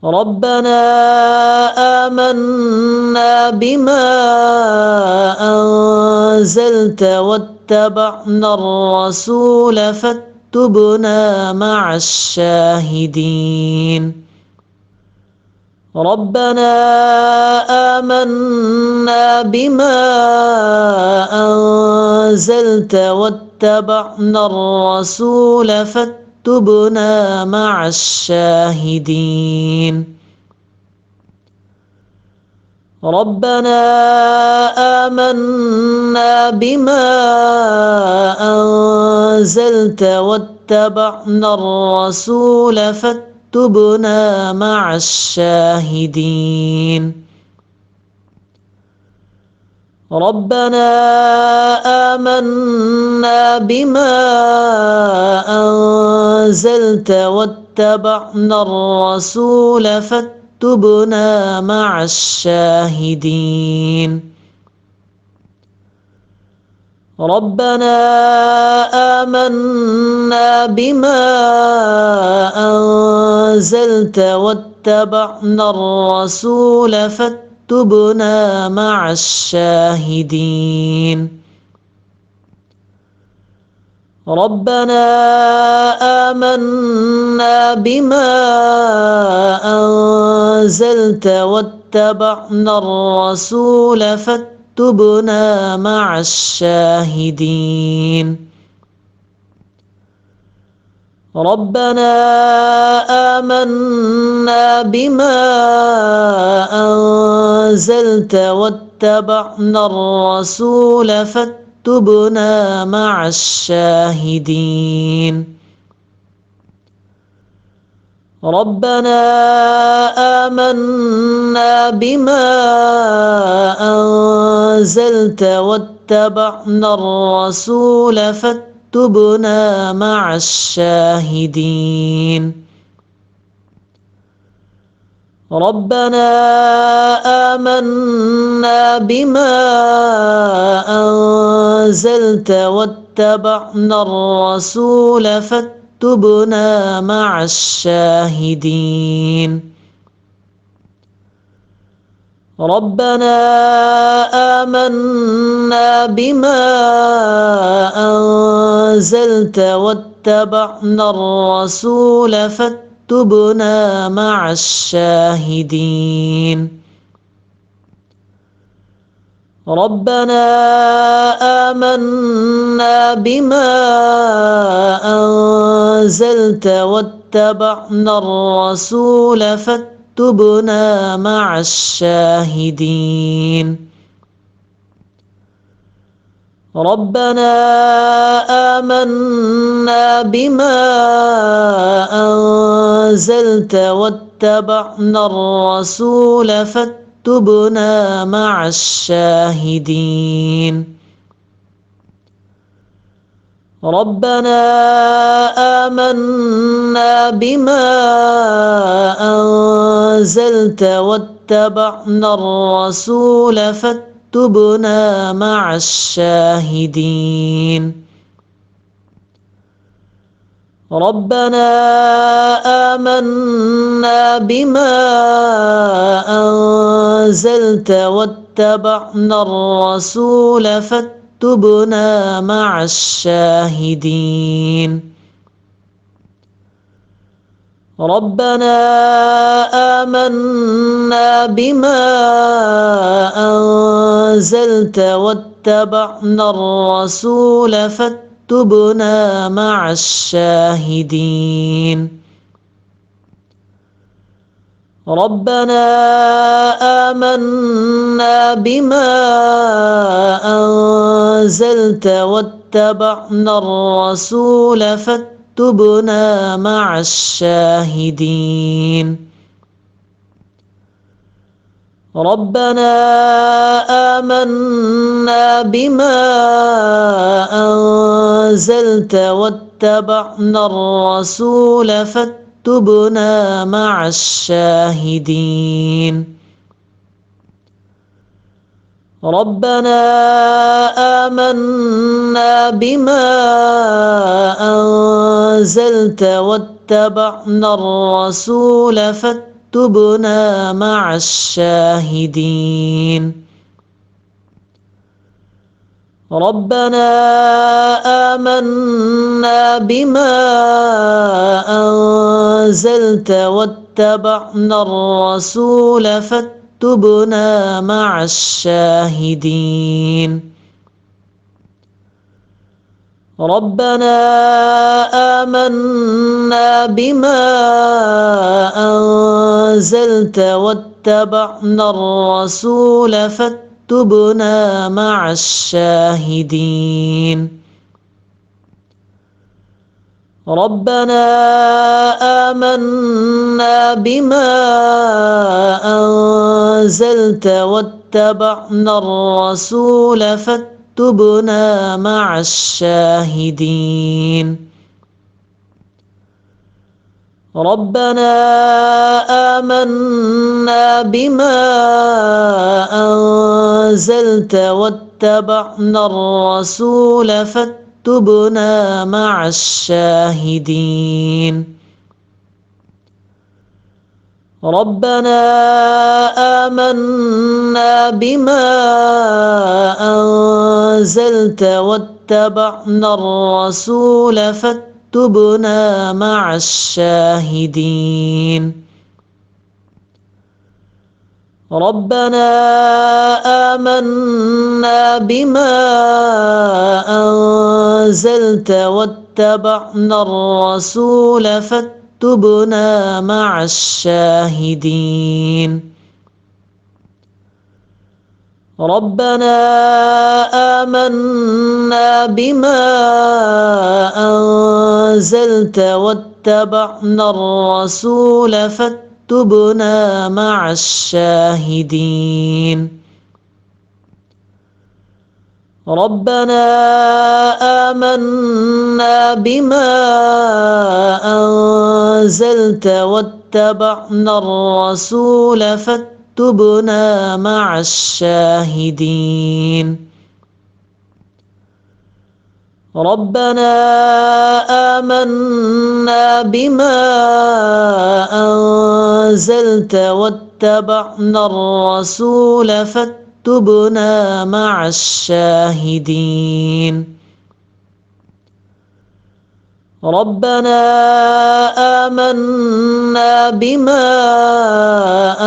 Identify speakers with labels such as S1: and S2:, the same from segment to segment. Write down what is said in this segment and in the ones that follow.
S1: ربنا آمنا بما أنزلت واتبعنا الرسول فاكتبنا مع الشاهدين. ربنا آمنا بما أنزلت واتبعنا الرسول فاكتبنا مع الشاهدين. ربنا آمنا بما أنزلت واتبعنا الرسول فاكتبنا مع الشاهدين. ربنا آمنا بما أنزلت واتبعنا الرسول فاكتبنا مع الشاهدين. ربنا آمنا بما أنزلت واتبعنا الرسول فاكتبنا مع الشاهدين. ربنا آمنا بما أنزلت واتبعنا الرسول فاكتبنا مع الشاهدين. ربنا آمنا بما أنزلت واتبعنا الرسول فاكتبنا مع الشاهدين. ربنا آمنا بما أنزلت واتبعنا الرسول فاكتبنا مع الشاهدين. ربنا آمنا بما أنزلت واتبعنا الرسول فاكتبنا مع الشاهدين. ربنا آمنا بما أنزلت واتبعنا الرسول فاكتبنا مع الشاهدين. ربنا آمنا بما أنزلت واتبعنا الرسول فاكتبنا مع الشاهدين. ربنا آمنا بما أنزلت واتبعنا الرسول فاكتبنا مع الشاهدين. ربنا آمنا بما أنزلت واتبعنا الرسول فاكتبنا مع الشاهدين. ربنا آمنا بما أنزلت واتبعنا الرسول فاكتبنا مع الشاهدين. ربنا آمنا بما أنزلت واتبعنا الرسول فاكتبنا مع الشاهدين. ربنا آمنا بما أنزلت واتبعنا الرسول فاكتبنا مع الشاهدين. ربنا آمنا بما أنزلت واتبعنا الرسول فاكتبنا مع الشاهدين. ربنا آمنا بما أنزلت واتبعنا الرسول فاكتبنا فاكتبنا مع الشاهدين. ربنا آمنا بما أنزلت واتبعنا الرسول فاكتبنا مع الشاهدين. ربنا آمنا بما أنزلت واتبعنا الرسول فاكتبنا مع الشاهدين. ربنا آمنا بما أنزلت واتبعنا الرسول فاكتبنا مع الشاهدين. ربنا آمنا بما أنزلت واتبعنا الرسول فاكتبنا مع الشاهدين. ربنا آمنا بما أنزلت واتبعنا الرسول فاكتبنا مع الشاهدين. ربنا آمنا بما أنزلت واتبعنا الرسول فاكتبنا مع الشاهدين. ربنا آمنا بما أنزلت واتبعنا الرسول فاكتبنا مع الشاهدين. ربنا آمنا بما أنزلت واتبعنا الرسول فاكتبنا مع الشاهدين. ربنا آمنا بما أنزلت واتبعنا الرسول فاكتبنا مع الشاهدين. ربنا آمنا بما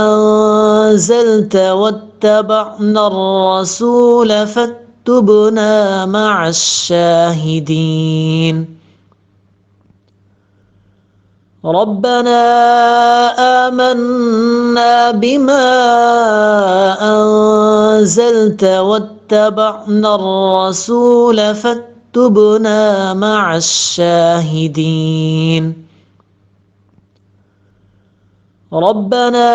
S1: أنزلت واتبعنا الرسول فاكتبنا مع الشاهدين. ربنا آمنا بما أنزلت واتبعنا الرسول فاكتبنا مع الشاهدين. ربنا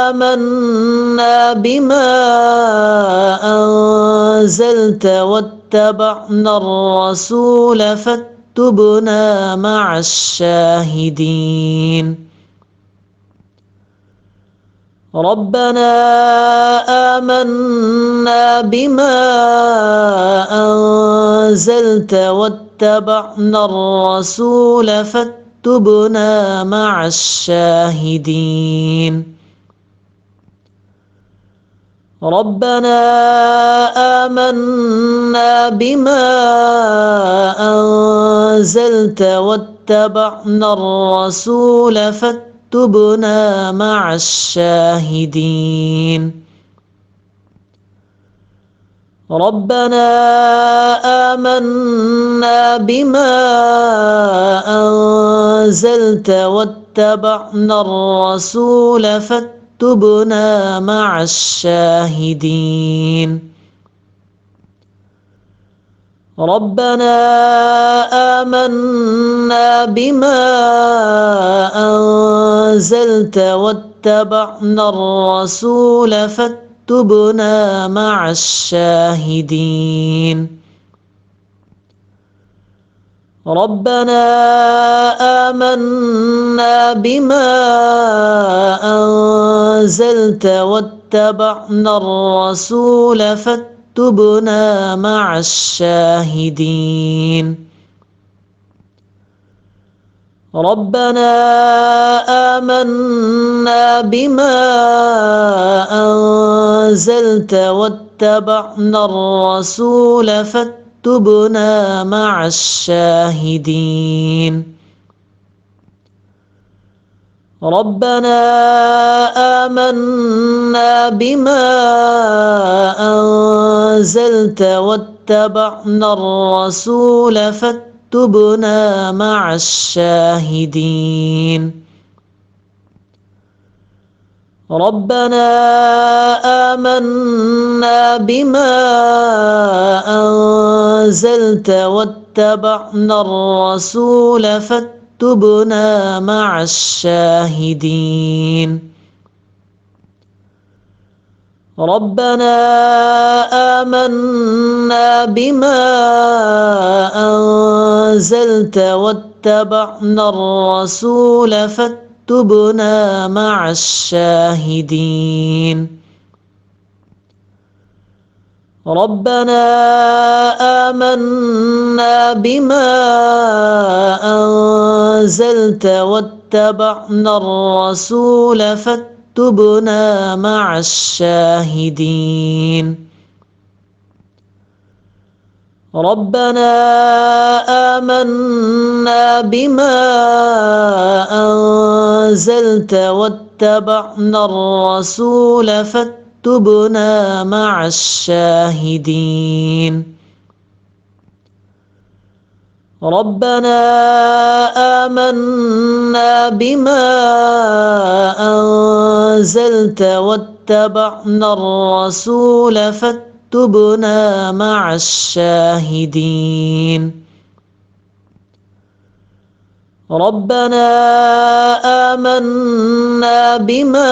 S1: آمنا بما أنزلت واتبعنا الرسول فاكتبنا مع الشاهدين. ربنا آمنا بما أنزلت واتبعنا الرسول فاكتبنا مع الشاهدين. ربنا آمنا بما أنزلت واتبعنا الرسول فاكتبنا مع الشاهدين. ربنا آمنا بما أنزلت واتبعنا الرسول فاكتبنا مع الشاهدين. ربنا آمنا بما أنزلت واتبعنا الرسول فاكتبنا مع الشاهدين. ربنا آمنا بما أنزلت واتبعنا الرسول فاكتبنا مع الشاهدين. ربنا آمنا بما أنزلت واتبعنا الرسول فاكتبنا مع الشاهدين ربنا آمنا بما أنزلت واتبعنا الرسول فاكتبنا مع الشاهدين ربنا آمنا بما أنزلت واتبعنا الرسول فاكتبنا مع الشاهدين ربنا آمنا بما أنزلت واتبعنا الرسول فاكتبنا مع الشاهدين ربنا آمنا بما أنزلت واتبعنا الرسول فاكتبنا مع الشاهدين ربنا آمنا بما أنزلت واتبعنا الرسول فاكتبنا مع الشاهدين ربنا آمنا بما أنزلت واتبعنا الرسول فاكتبنا مع الشاهدين ربنا آمنا بما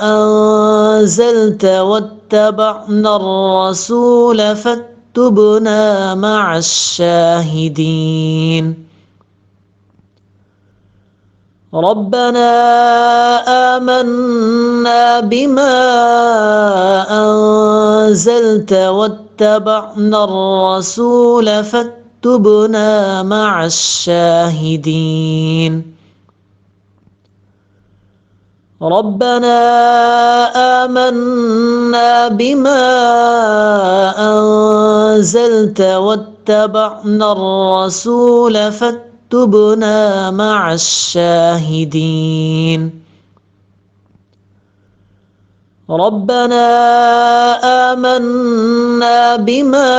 S1: أنزلت واتبعنا الرسول فاكتبنا مع الشاهدين ربنا آمنا بما أنزلت واتبعنا الرسول فاكتبنا مع الشاهدين ربنا آمنا بما أنزلت واتبعنا الرسول فاكتبنا مع الشاهدين ربنا آمنا بما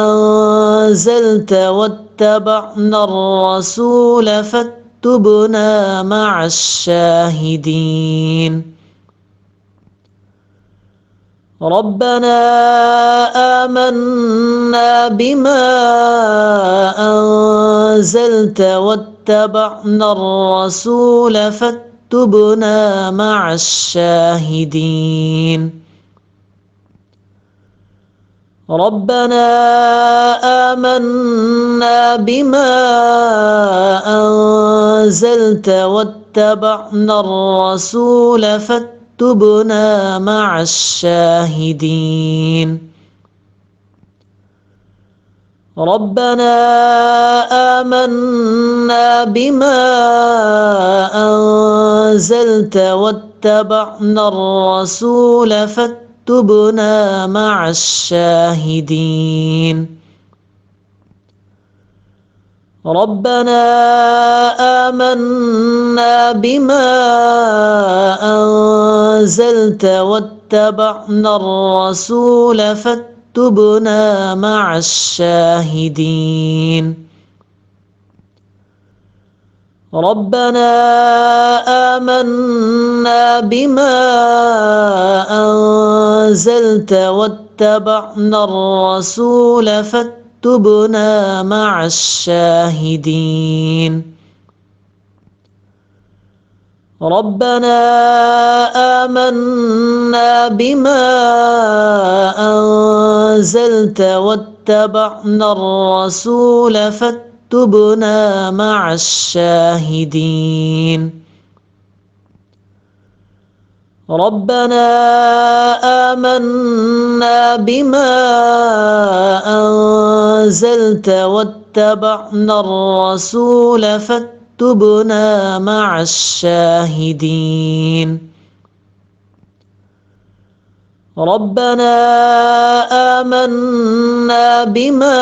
S1: أنزلت واتبعنا الرسول فاكتبنا مع الشاهدين ربنا آمنا بما أنزلت واتبعنا الرسول فاكتبنا مع الشاهدين ربنا آمنا بما أنزلت واتبعنا الرسول فاكتبنا مع الشاهدين ربنا آمنا بما أنزلت واتبعنا الرسول فاكتبنا مع الشاهدين ربنا آمنا بما أنزلت واتبعنا الرسول فاكتبنا مع الشاهدين ربنا آمنا بما أنزلت واتبعنا الرسول فاكتبنا مع الشاهدين ربنا آمنا بما أنزلت واتبعنا الرسول فاكتبنا مع الشاهدين ربنا آمنا بما أنزلت واتبعنا واتبعنا الرسول فاكتبنا مع الشاهدين. ربنا آمنا بما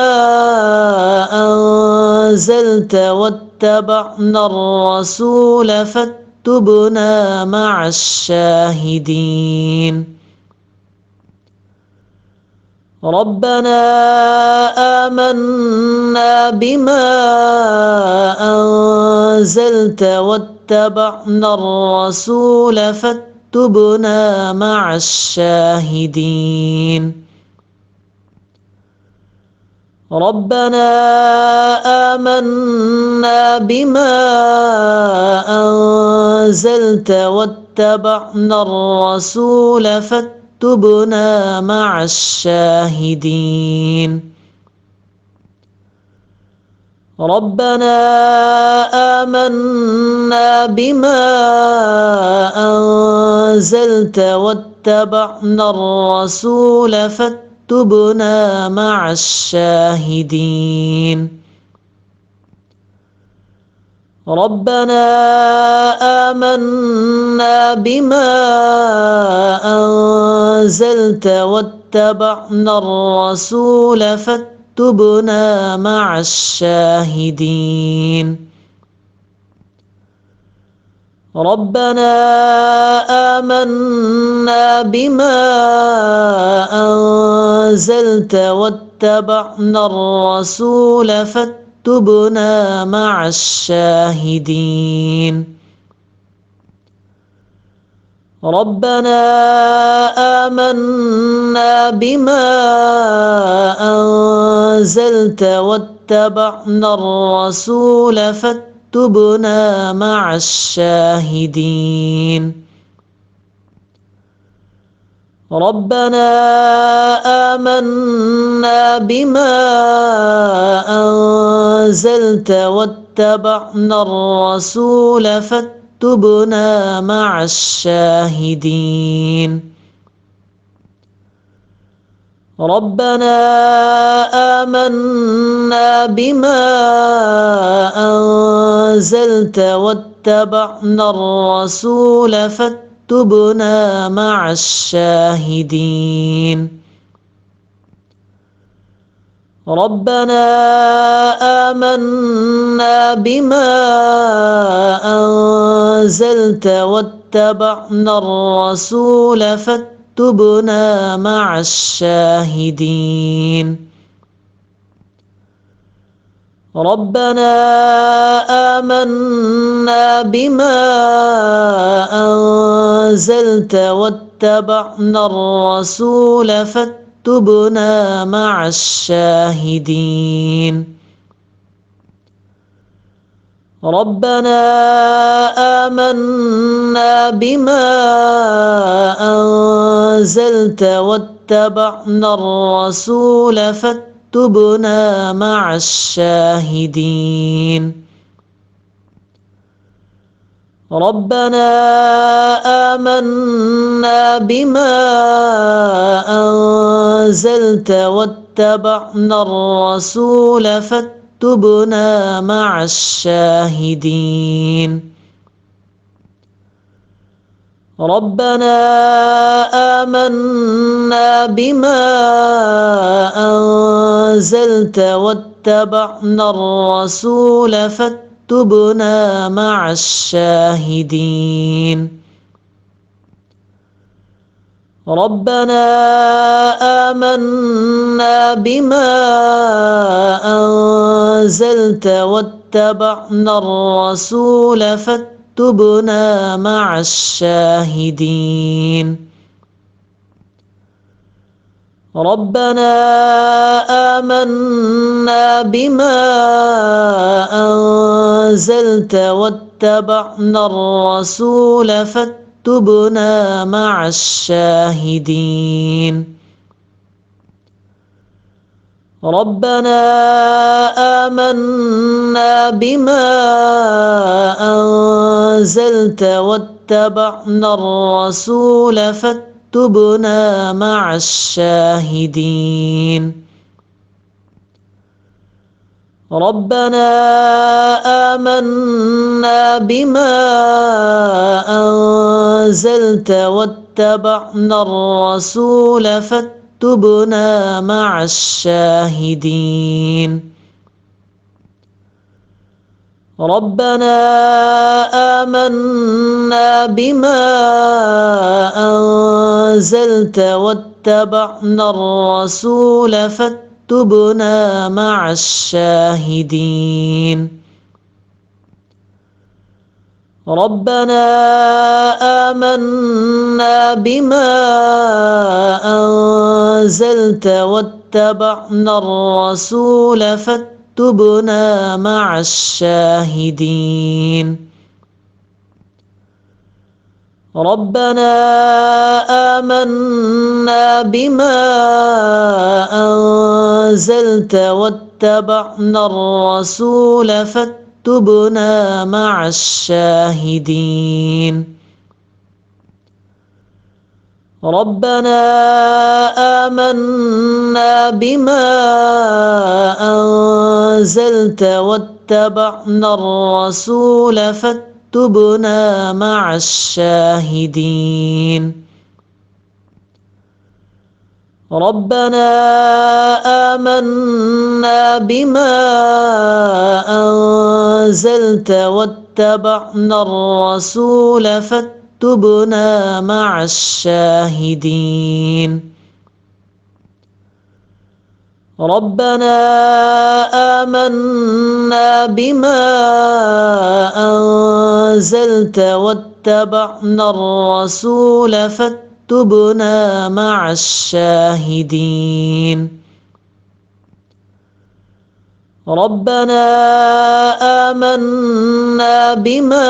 S1: أنزلت واتبعنا الرسول فاكتبنا مع الشاهدين. ربنا آمنا بما أنزلت واتبعنا الرسول فاكتبنا مع الشاهدين. ربنا آمنا بما أنزلت واتبعنا الرسول فاكتبنا مع الشاهدين. ربنا آمنا بما أنزلت واتبعنا الرسول فاكتبنا مع الشاهدين. ربنا آمنا بما أنزلت واتبعنا الرسول فاكتبنا مع الشاهدين. ربنا آمنا بما أنزلت واتبعنا الرسول فاكتبنا مع الشاهدين. ربنا آمنا بما أنزلت واتبعنا الرسول فاكتبنا مع الشاهدين. ربنا آمنا بما أنزلت واتبعنا الرسول فاكتبنا مع الشاهدين. ربنا آمنا بما أنزلت واتبعنا الرسول فاكتبنا مع الشاهدين. ربنا آمنا بما أنزلت واتبعنا الرسول فاكتبنا مع الشاهدين. ربنا آمنا بما أنزلت واتبعنا الرسول فاكتبنا مع الشاهدين. ربنا آمنا بما أنزلت واتبعنا الرسول فاكتبنا مع الشاهدين. ربنا آمنا بما أنزلت واتبعنا الرسول فاكتبنا مع الشاهدين. ربنا آمنا بما أنزلت واتبعنا الرسول فاكتبنا مع الشاهدين. ربنا آمنا بما أنزلت واتبعنا الرسول فاكتبنا مع الشاهدين. ربنا آمنا بما أنزلت واتبعنا الرسول فاكتبنا مع الشاهدين. ربنا آمنا بما أنزلت واتبعنا الرسول فاكتبنا مع الشاهدين. ربنا آمنا بما أنزلت واتبعنا الرسول فاكتبنا مع الشاهدين ربنا آمنا بما أنزلت واتبعنا الرسول فاكتبنا مع الشاهدين ربنا آمنا بما أنزلت واتبعنا الرسول فاكتبنا مع الشاهدين ربنا آمنا بما أنزلت واتبعنا الرسول فاكتبنا مع الشاهدين ربنا آمنا بما أنزلت واتبعنا الرسول فاكتبنا مع الشاهدين ربنا آمنا بما أنزلت واتبعنا الرسول فاكتبنا مع الشاهدين ربنا آمنا بما أنزلت واتبعنا الرسول فاكتبنا مع الشاهدين ربنا آمنا بما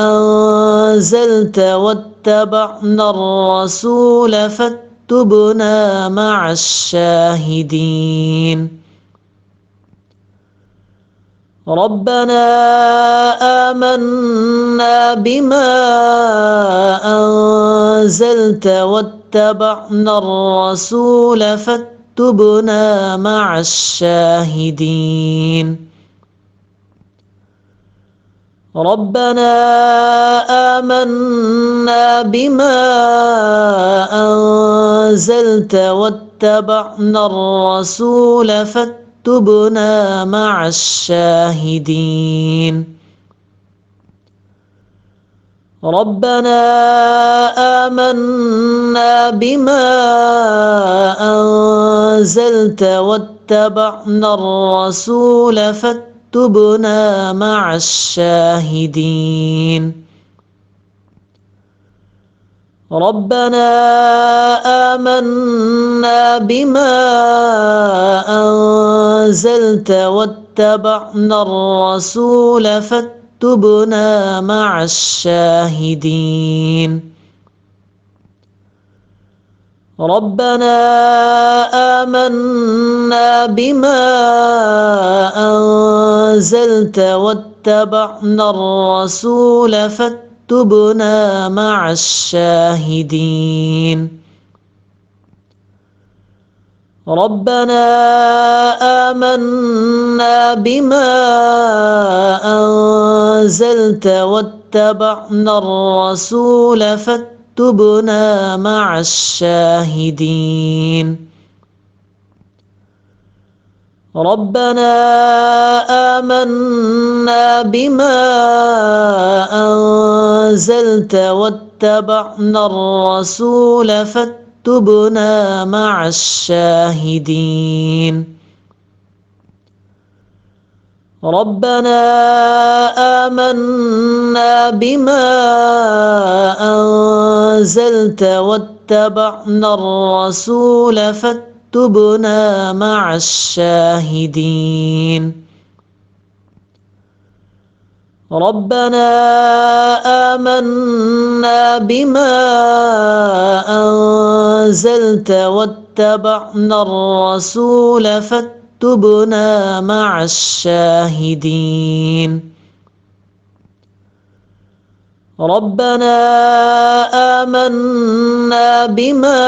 S1: أنزلت واتبعنا الرسول فاكتبنا مع الشاهدين ربنا آمنا بما أنزلت واتبعنا الرسول فاكتبنا مع الشاهدين ربنا آمنا بما أنزلت واتبعنا الرسول فاكتبنا مع الشاهدين ربنا آمنا بما أنزلت واتبعنا الرسول فاكتبنا مع الشاهدين ربنا آمنا بما أنزلت واتبعنا الرسول فاكتبنا مع الشاهدين ربنا آمنا بما أنزلت واتبعنا الرسول فاكتبنا مع الشاهدين ربنا آمنا بما أنزلت واتبعنا الرسول فاكتبنا مع الشاهدين ربنا آمنا بما أنزلت واتبعنا الرسول فاكتبنا مع الشاهدين ربنا آمنا بما أنزلت واتبعنا الرسول فاكتبنا مع الشاهدين ربنا آمنا بما أنزلت واتبعنا الرسول فاكتبنا مع الشاهدين ربنا آمنا بما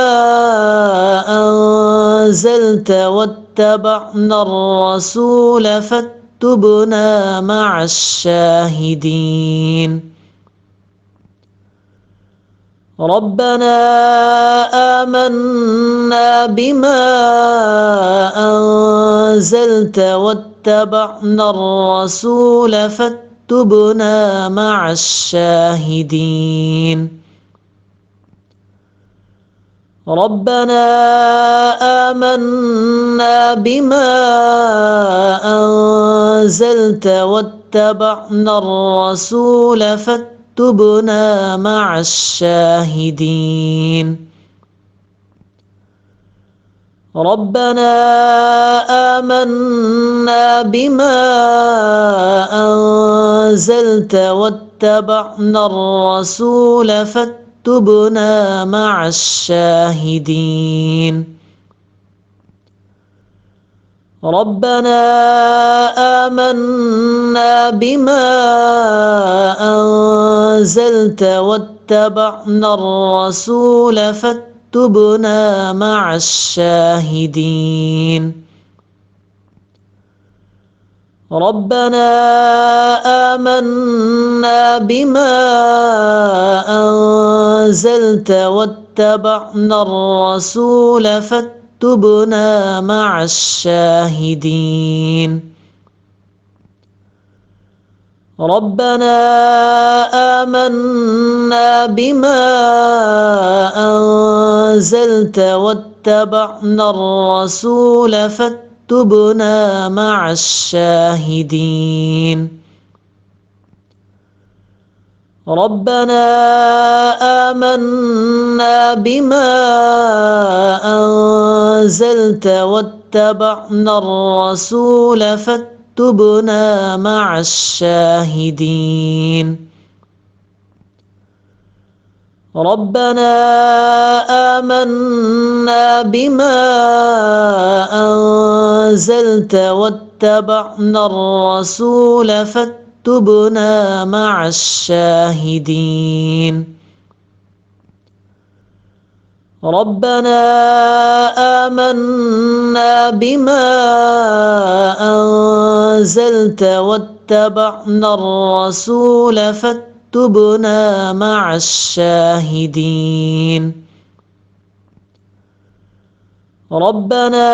S1: أنزلت واتبعنا واتبعنا الرسول فاكتبنا مع الشاهدين. ربنا آمنا بما أنزلت واتبعنا الرسول فاكتبنا مع الشاهدين. ربنا آمنا بما أنزلت واتبعنا الرسول فاكتبنا مع الشاهدين. ربنا آمنا بما أنزلت واتبعنا الرسول فاكتبنا مع الشاهدين. ربنا آمنا بما أنزلت واتبعنا الرسول فاكتبنا مع الشاهدين. ربنا آمنا بما أنزلت واتبعنا الرسول فاكتبنا مع الشاهدين. ربنا آمنا بما أنزلت واتبعنا الرسول فاكتبنا مع الشاهدين. ربنا آمنا بما أنزلت واتبعنا الرسول فاكتبنا مع الشاهدين. ربنا آمنا بما أنزلت واتبعنا الرسول فاكتبنا مع الشاهدين. ربنا آمنا بما أنزلت واتبعنا الرسول فاكتبنا مع الشاهدين. ربنا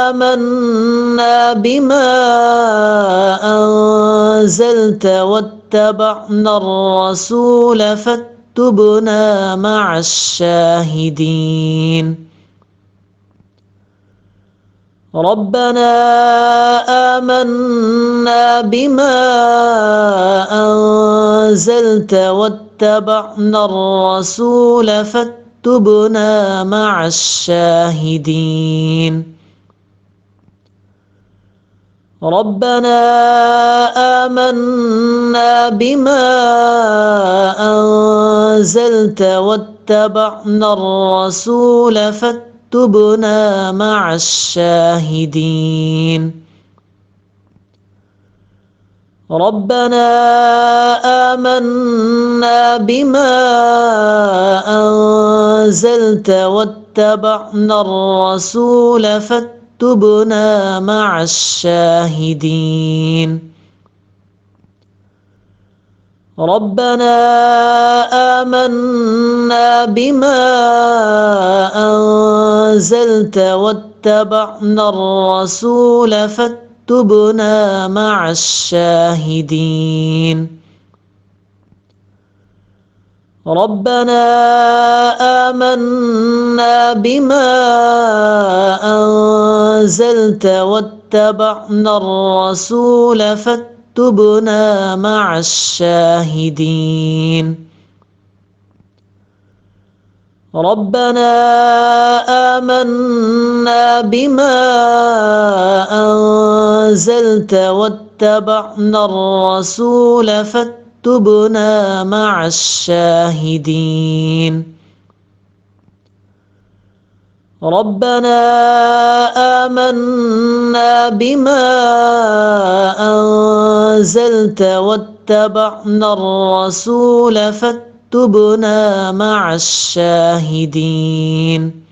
S1: آمنا بما أنزلت واتبعنا الرسول فاكتبنا مع الشاهدين. ربنا آمنا بما أنزلت واتبعنا الرسول فاكتبنا مع الشاهدين. ربنا آمنا بما أنزلت واتبعنا الرسول فاكتبنا مع الشاهدين. ربنا آمنا بما أنزلت واتبعنا الرسول فاكتبنا مع الشاهدين. ربنا آمنا بما أنزلت واتبعنا الرسول فاكتبنا مع الشاهدين. ربنا آمنا بما أنزلت واتبعنا الرسول فاكتبنا مع الشاهدين. ربنا آمنا بما أنزلت واتبعنا الرسول فاكتبنا مع الشاهدين. ربنا آمنا بما أنزلت واتبعنا الرسول فاكتبنا مع الشاهدين.